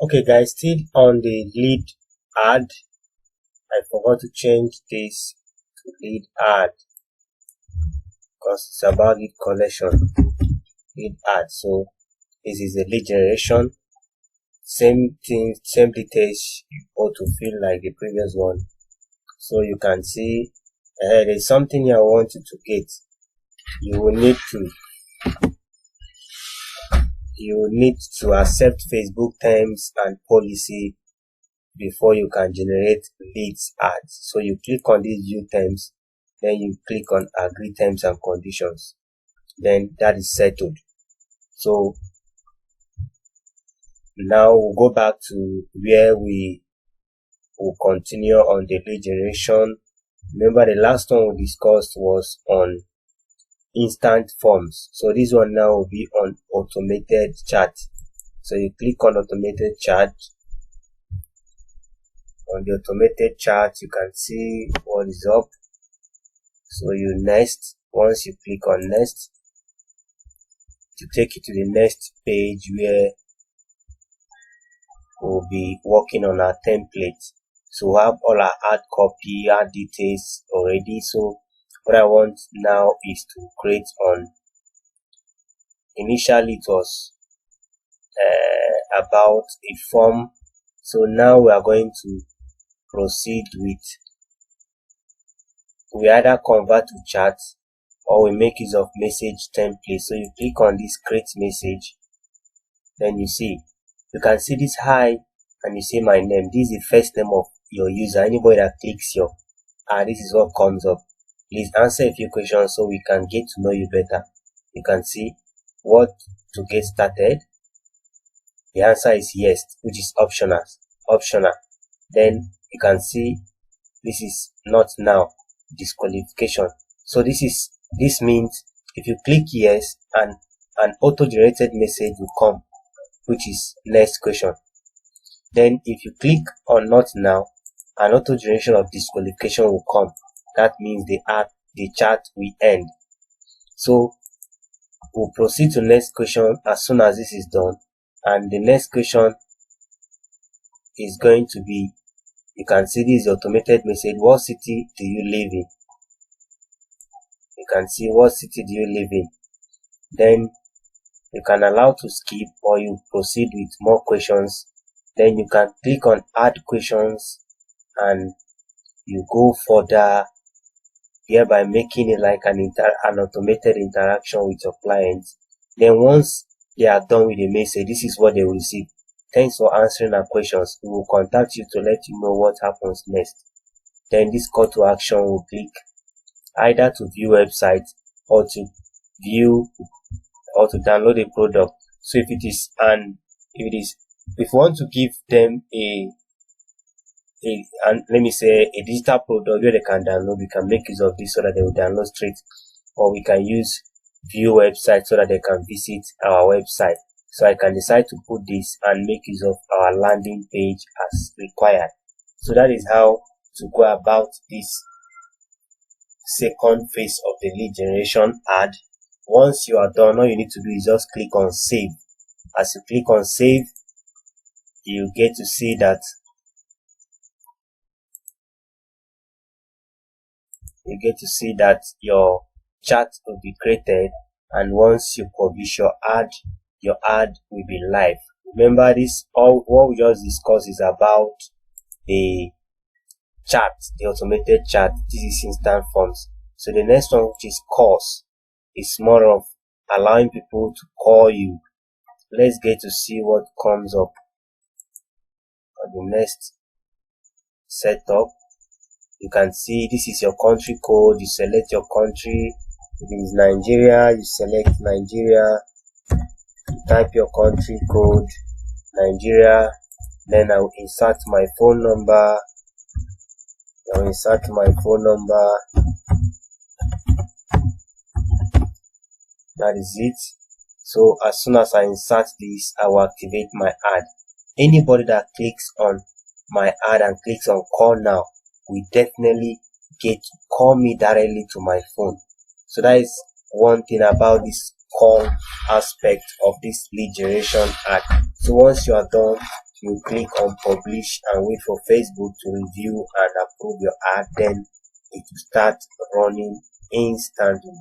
Okay guys, still on the lead ad. I forgot to change this to lead ad because it's about lead collection, lead ad. So this is the lead generation. Same thing, same details you ought to fill like the previous one. So you can see there's something I want you to get. You will need to accept Facebook terms and policy before you can generate leads ads. So you click on these view terms, then you click on agree terms and conditions, then that is settled. So now we'll go back to where we will continue on the lead generation. Remember the last one we discussed was on instant forms. So this one now will be on automated chat. So you click on automated chat. On the automated chat, you can see what is up. So you next. Once you click on next, to take you to the next page where we'll be working on our template. So we have all our ad copy, ad details already. So what I want now is to create on. Initially it was about a form. So now we are going to proceed with, we either convert to chat or we make use of message template. So you click on this create message, then you can see this hi and you see my name. This is the first name of your user. Anybody that clicks your this is what comes up. Please answer a few questions so we can get to know you better. You can see what to get started. The answer is yes, which is optional. Then you can see this is not now, disqualification. So this means if you click yes, and an auto-generated message will come, which is next question. Then if you click on not now, an auto-generation of disqualification will come. That means the chat will end. So we'll proceed to next question as soon as this is done. And the next question is going to be, you can see this automated message. What city do you live in? You can see what city do you live in. Then you can allow to skip or you proceed with more questions. Then you can click on add questions and you go further, thereby making it like an automated interaction with your client. Then once they are done with the message, this is what they will receive. Thanks for answering our questions. We will contact you to let you know what happens next. Then this call to action will click either to view website or to view or to download a product. So if you want to give them let me say a digital product where they can download, we can make use of this so that they will download straight, or we can use view website so that they can visit our website. So I can decide to put this and make use of our landing page as required. So that is how to go about this second phase of the lead generation ad. Once you are done, all you need to do is just click on save. As you click on save, you get to see that your chat will be created, and once you publish your ad will be live. Remember this, what we just discussed is about the chat, the automated chat. This is instant forms. So the next one, which is calls, is more of allowing people to call you. Let's get to see what comes up on the next setup. You can see this is your country code. You select your country. If it is Nigeria, you select Nigeria. You type your country code, Nigeria. Then I will insert my phone number. That is it. So as soon as I insert this, I will activate my ad. Anybody that clicks on my ad and clicks on call now will definitely get to call me directly to my phone. So that is one thing about this call aspect of this lead generation ad. So once you are done, You click on publish and wait for Facebook to review and approve your ad, then it will start running instantly.